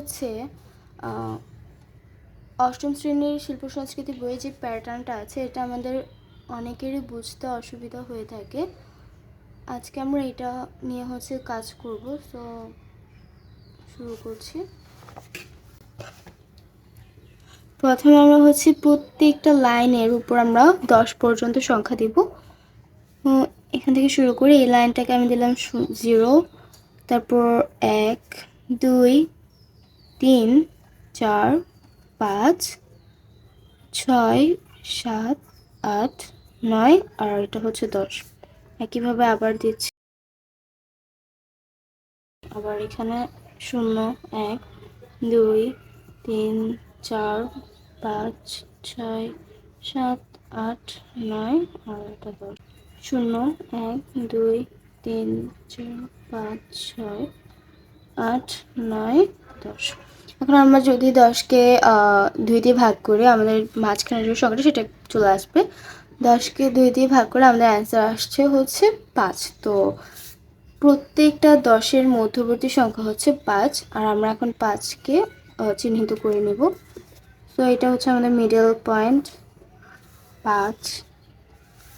হচ্ছে অষ্টম শ্রেণীর শিল্প সংস্কৃতি বইয়ে যে প্যাটার্নটা আছে এটা আমাদের অনেকেরই বুঝতে অসুবিধা হয়ে থাকে। আজকে আমরা এটা নিয়ে হচ্ছে কাজ করব। তো শুরু করছি। প্রথমে আমরা হচ্ছে প্রত্যেকটা লাইনের উপর আমরা 10 পর্যন্ত সংখ্যা দিব। এখান থেকে শুরু করে এই লাইনটাকে আমি দিলাম 0, তারপর 1, 2, 3, 4, 5, 6, 7, 8, 9 আর এটা হচ্ছে 10। একইভাবে আবার দিচ্ছি। আবার এখানে 0, 1, 2, 3, 4, 5, 6, 7, 8, 9 আর এটা 10। 0, 1, 2, 3, 4, 5, 6, 8, 9, 10। এখন আমরা যদি 10কে 2 দিয়ে ভাগ করি আমাদের মাঝখানে যে সংখ্যাটা সেটা চলে আসবে। 10কে 2 দিয়ে ভাগ করে আমাদের অ্যান্সার আসছে হচ্ছে 5। তো প্রত্যেকটা 10-এর মধ্যবর্তী সংখ্যা হচ্ছে 5 আর আমরা এখন 5কে চিহ্নিত করে নেব। তো এটা হচ্ছে আমাদের মিডল পয়েন্ট 5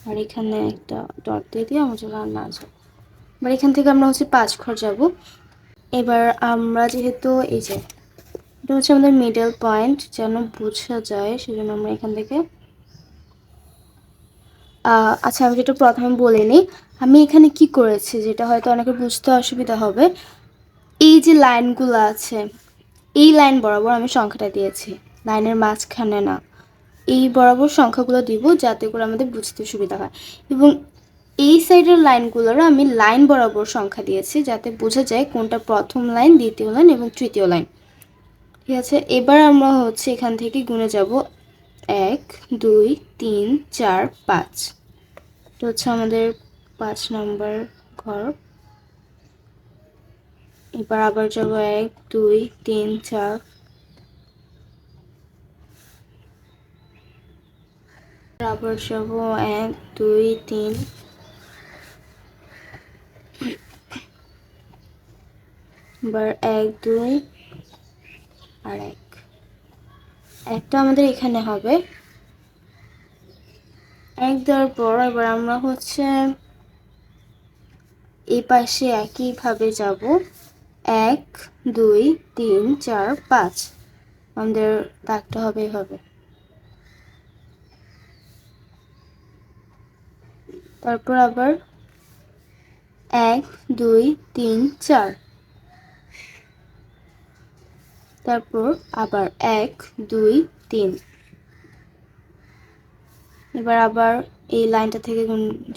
আর এখানে একটা ডট দিয়ে দিয়ে আমরা যেন না যাব। এবার এখান থেকে আমরা হচ্ছে 5 ঘর যাব। এবার আমরা যেহেতু এই যে এটা হচ্ছে আমাদের মিডল পয়েন্ট যেন বোঝা যায় সেজন্য আমরা এখান থেকে আচ্ছা আমি যেটা প্রথমে বলে নিই, আমি এখানে কি করেছি যেটা হয়তো অনেকের বুঝতে অসুবিধা হবে। এই যে লাইনগুলো আছে এই লাইন বরাবর আমি সংখ্যাটা দিয়েছি, লাইনের মাঝখানে না। এই বরাবর সংখ্যাগুলো দিব যাতে করে আমাদের বুঝতে সুবিধা হয়। এবং এই সাইডের লাইনগুলোরও আমি লাইন বরাবর সংখ্যা দিয়েছি যাতে বোঝা যায় কোনটা প্রথম লাইন, দ্বিতীয় লাইন এবং তৃতীয় লাইন। ঠিক আছে, এবার আমরা হচ্ছে এখান থেকে গুনে যাব 1, 2, 3, 4, 5। এটা হচ্ছে আমাদের 5 নম্বর ঘর। এবার আবার যাব 1, 2, 3, 4। আবার যাব 1, 2, 3। এবার 1, 2 আর 1। একটা আমাদের এখানে হবে। 1 দেওয়ার পর এবার আমরা হচ্ছে এই পাশে একইভাবে যাব 1, 2, 3, 4, 5। আমাদের দাগটা হবে এভাবে। তারপর আবার 1, 2, 3, 4। তারপর আবার 1, 2, 3। এবার আবার এই লাইনটা থেকে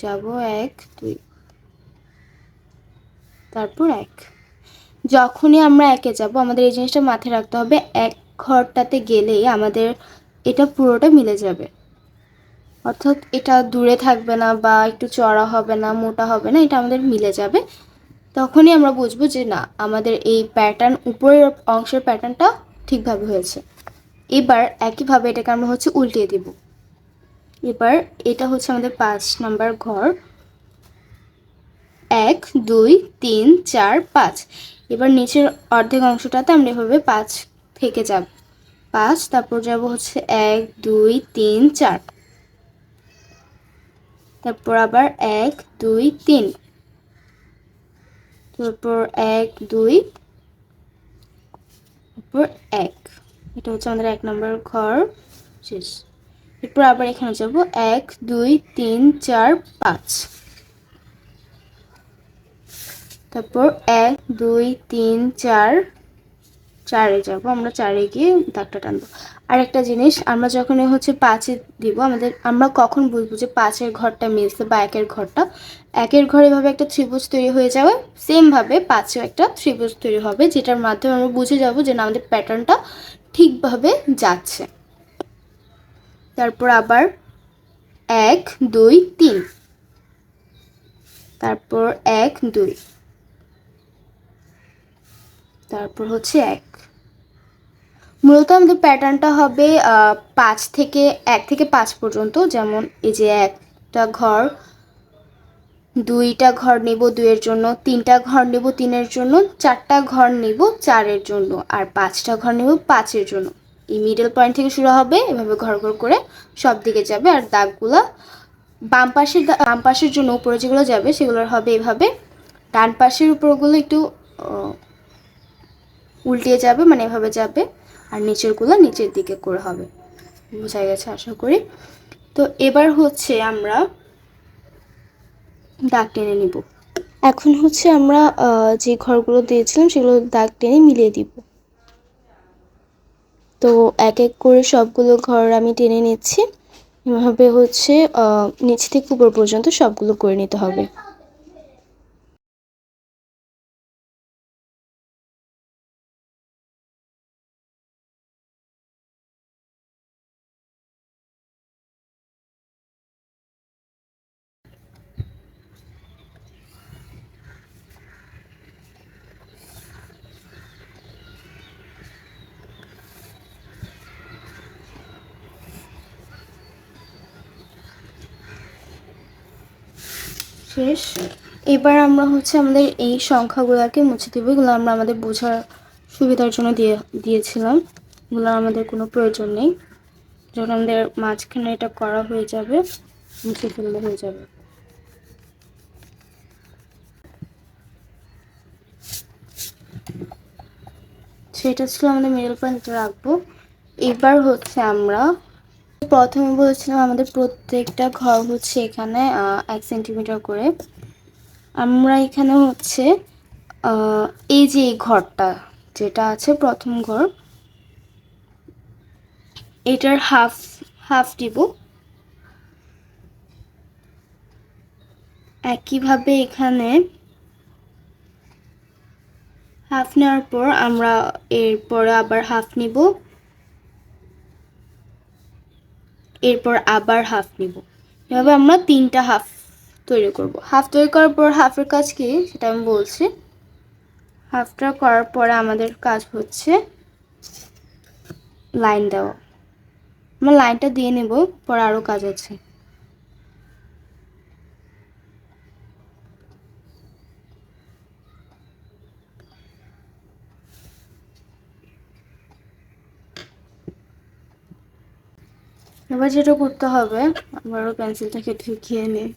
যাব 1, 2। তারপর 1। যখনই আমরা 1-এ যাব আমাদের এই জিনিসটা মাথায় রাখতে হবে, 1 ঘরটাতে গেলেই আমাদের এটা পুরোটা মিলে যাবে। অর্থাৎ এটা দূরে থাকবে না বা একটু চড়া হবে না, মোটা হবে না, এটা আমাদের মিলে যাবে। তখনই আমরা বুঝবো যে না আমাদের এই প্যাটার্ন উপরের অংশের প্যাটার্নটা ঠিকভাবে হয়েছে। এবার একইভাবে এটাকে আমরা হচ্ছে উল্টিয়ে দিব। এবার এটা হচ্ছে আমাদের 5 নাম্বার ঘর। 1, 2, 3, 4, 5। এবার নিচের অর্ধেক অংশটাতে আমরা এভাবে 5 থেকে যাব। 5 তারপর যাব হচ্ছে 1, 2, 3, 4। তারপর আবার 1, 2, 3। তারপর 1, 2, তারপর 1। এটা হচ্ছে আমাদের 1 নম্বর ঘর শেষ। এরপর আবার এখানে যাব 1, 2, 3, 4, 5। তারপর 1, 2, 3, 4, 4-এ যাব। আমরা 4-এ গিয়ে দাগটা টানবো। আর একটা জিনিস, আমরা যখনই হচ্ছে 5-এ দিব আমরা কখন বুঝবো যে 5-এর ঘরটা মিলছে বা 1-এর ঘরটা? 1-এর ঘরে এভাবে একটা ত্রিভুজ তৈরি হয়ে যাবে, সেমভাবে 5-এও একটা ত্রিভুজ তৈরি হবে যেটার মাধ্যমে আমরা বুঝে যাব যে না আমাদের প্যাটার্নটা ঠিকভাবে যাচ্ছে। তারপর আবার 1, 2, 3। তারপর 1, 2। তারপর হচ্ছে 1। মূলত আমাদের প্যাটার্নটা হবে 1 থেকে 5 পর্যন্ত। যেমন এই যে একটা ঘর 2টা ঘর নেব 2-এর জন্য, 3টা ঘর নেব 3-এর জন্য, 4টা ঘর নেব 4-এর জন্য, আর 5টা ঘর নেব 5-এর জন্য। এই মিডল পয়েন্ট থেকে শুরু হবে, এভাবে ঘর ঘর করে সব দিকে যাবে। আর দাগগুলো বাম পাশের জন্য উপরে যেগুলো যাবে সেগুলোর হবে এভাবে, ডান পাশের উপরগুলো একটু উল্টিয়ে যাবে, মানে এভাবে যাবে, আর নিচেরগুলো নিচের দিকে করে হবে। বোঝা গেছে আশা করি। তো এবার হচ্ছে আমরা দাগ টেনে নিব। এখন হচ্ছে আমরা যে ঘরগুলো দিয়েছিলাম সেগুলো দাগ টেনে মিলিয়ে দিব। তো এক এক করে সবগুলো ঘর আমি টেনে নিচ্ছি। এভাবে হচ্ছে নিচ থেকে উপর পর্যন্ত সবগুলো করে নিতে হবে। শেষ। এবার আমরা হচ্ছে আমাদের এই সংখ্যাগুলোকে মুছে দেবো। এগুলো আমরা আমাদের বোঝার সুবিধার জন্য দিয়েছিলাম, এগুলো আমাদের কোনো প্রয়োজন নেই। যখন আমাদের মাঝখানে এটা করা হয়ে যাবে মুছে ফেললে হয়ে যাবে। সেটা ছিল আমাদের মিডল পয়েন্টটা রাখবো। এবার হচ্ছে আমরা প্রথমে বলেছিলাম আমাদের প্রত্যেকটা ঘর হচ্ছে এখানে 1 সেন্টিমিটার করে। আমরা এখানে হচ্ছে এই যে এই ঘরটা যেটা আছে প্রথম ঘর, এটার হাফ হাফ দিব। একইভাবে এখানে হাফ নেওয়ার পর আমরা এরপরে আবার হাফ নিব, এরপর আবার হাফ নিব। এভাবে আমরা 3টা হাফ তৈরি করব। হাফ তৈরি করার পর হাফের কাজ কি সেটা আমি বলছি। হাফটা করার পরে আমাদের কাজ হচ্ছে লাইন দেওয়া। আমরা লাইনটা দিয়ে নেব, পরে আরও কাজ আছে। এবার যেটা করতে হবে, আবারও পেন্সিলটাকে ঢুকিয়ে নিই।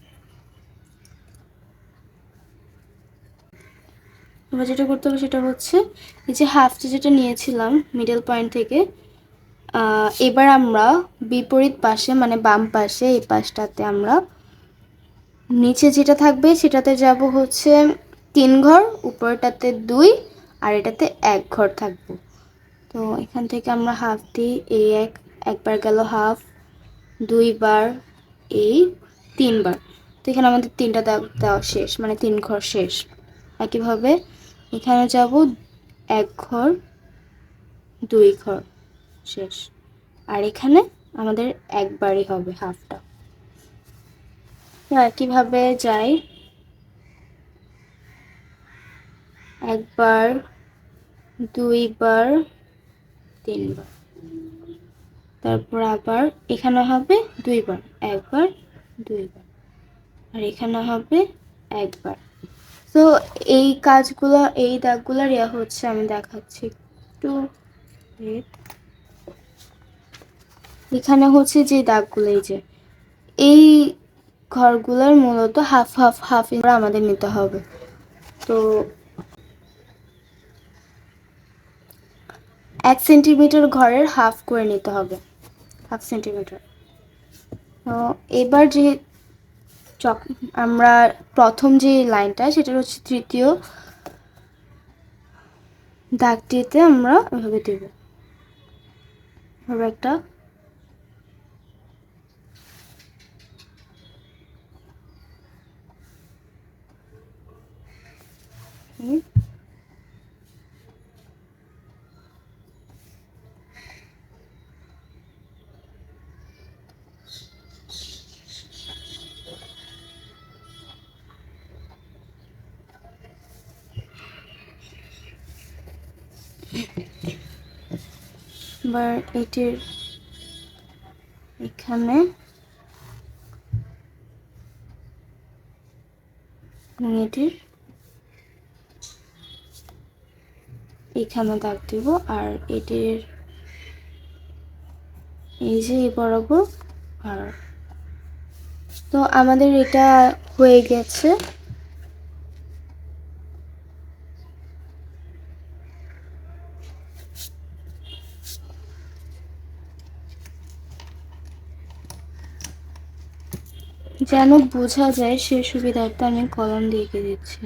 এবার যেটা করতে হবে সেটা হচ্ছে এই যে হাফটা যেটা নিয়েছিলাম মিডল পয়েন্ট থেকে, এবার আমরা বিপরীত পাশে মানে বাম পাশে এই পাশটাতে আমরা নিচে যেটা থাকবে সেটাতে যাব হচ্ছে 3 ঘর, উপরটাতে 2 আর এটাতে 1 ঘর থাকবো। তো এখান থেকে আমরা হাফ দিই, এই একবার গেল হাফ, 2 বার, এই 3 বার। তো এখানে আমাদের 3টা দাগ দেওয়া শেষ, মানে 3 ঘর শেষ। একইভাবে এখানে যাব 1 ঘর, 2 ঘর শেষ, আর এখানে আমাদের একবারই হবে হাফটা। একইভাবে যাই, একবার, 2 বার, 3 বার, তারপর আবার এখানে হবে 2 বার, একবার, 2 বার, আর এখানে হবে একবার। তো এই কাজগুলো এই দাগগুলোর হচ্ছে আমি দেখাচ্ছি একটু। এখানে হচ্ছে যে দাগগুলো এই ঘরগুলোর মূলত হাফ হাফ হাফ আমাদের নিতে হবে। তো 1 সেন্টিমিটার ঘরের হাফ করে নিতে হবে, হাফ সেন্টিমিটার। তো এবার যে আমরা প্রথম যে লাইনটা সেটা হচ্ছে তৃতীয় দাগটিতে আমরা এভাবে দেব, এভাবে একটা এবার এটির এখানে এটির এখানে দাগ দিব, আর এটির এই যে এই বরাবর। আর তো আমাদের এটা হয়ে গেছে। যেন বোঝা যায় সে সুবিধার্থে আমি কলম দিয়ে এঁকে দিচ্ছি।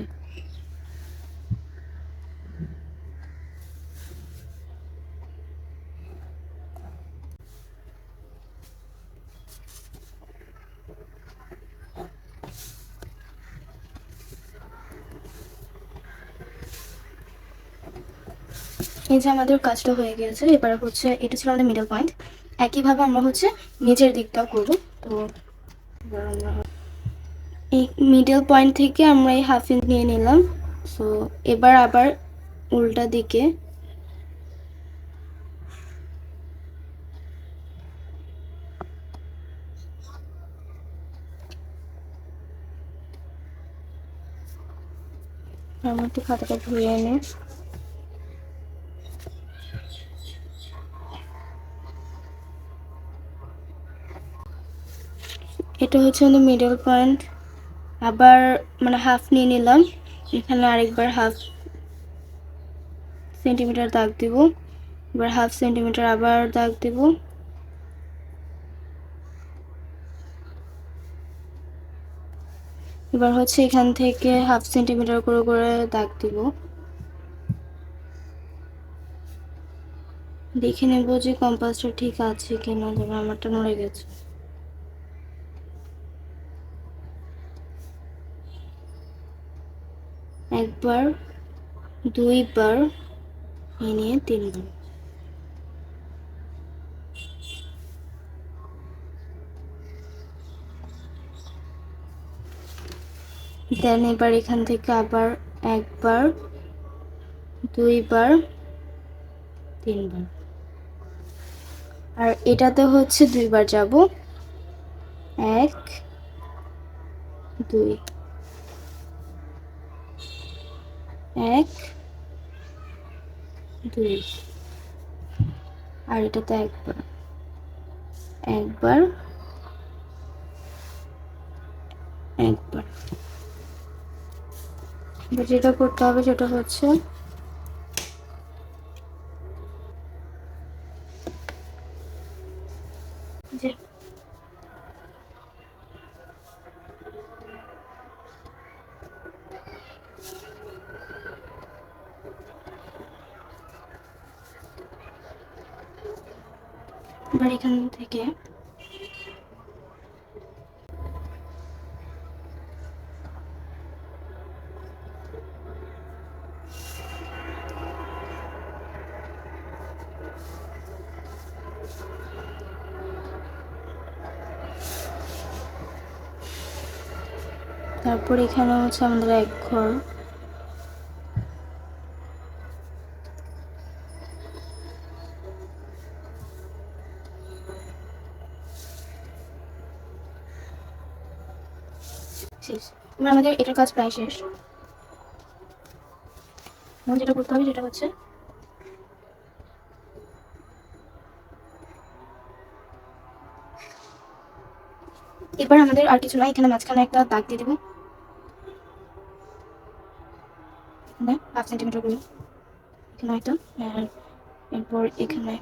এই যে আমাদের কাজটা হয়ে গেছে। এবার হচ্ছে এটা ছিল আমাদের মিডল পয়েন্ট। একইভাবে আমরা হচ্ছে নিচের দিকটাও করব। তো এই মিডল পয়েন্ট থেকে আমরা এই হাফ ইঞ্চ নিয়ে নিলাম। সো এবার আবার উল্টা দিকে আমার একটু খাতাটা ধুয়ে এনে এটা হচ্ছে আমাদের মিডল পয়েন্ট। আবার মানে হাফ নিয়ে নিলাম, এখানে আরেকবার হাফ সেন্টিমিটার দাগ দিব, এবার হাফ সেন্টিমিটার আবার দাগ দিব, এবার হচ্ছে এখান থেকে হাফ সেন্টিমিটার করে করে দাগ দিব। দেখে নেব যে কম্পাসটা ঠিক আছে কিনা, যেন আমারটা নড়ে গেছে। একবার, দুইবার, এই নিয়ে তিনবার। দেন এবার এখান থেকে আবার একবার, দুইবার, তিনবার। আর এটাতে হচ্ছে দুইবার যাব, এক, দুই, এক, দুই। আর এটাতে একবার, একবার, একবার। যেটা করতে হবে সেটা হচ্ছে যে এবার এখান থেকে তারপর এখানে হচ্ছে আমাদের এক ঘর। শেষ। এবার আমাদের এটার কাজ প্রায় শেষ। এখন যেটা করতে হবে সেটা হচ্ছে এবার আমাদের আর কিছু না, এখানে মাঝখানে একটা দাগ দিয়ে দেবো, এখানে হাফ সেন্টিমিটার করে, এখানে একটা, আর এরপর এখানে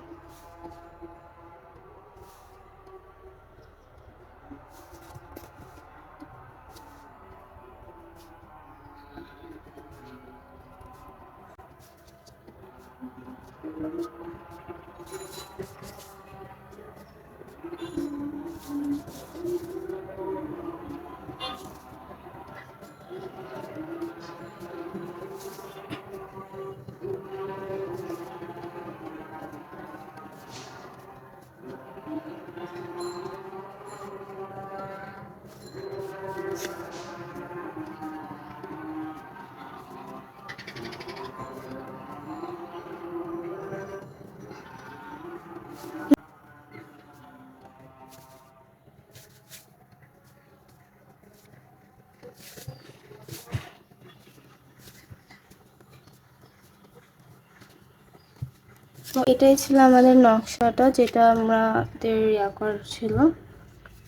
তো এটাই ছিল আমাদের নকশাটা, যেটা আমাদের করা ছিল।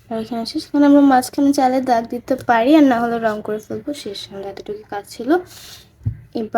আর এখানে শেষ, এখানে আমরা মাঝখানে চালে দাগ দিতে পারি, আর না হলে রং করে ফেলবো। শেষ, আমাদের এতটুকু কাজ ছিল। এবার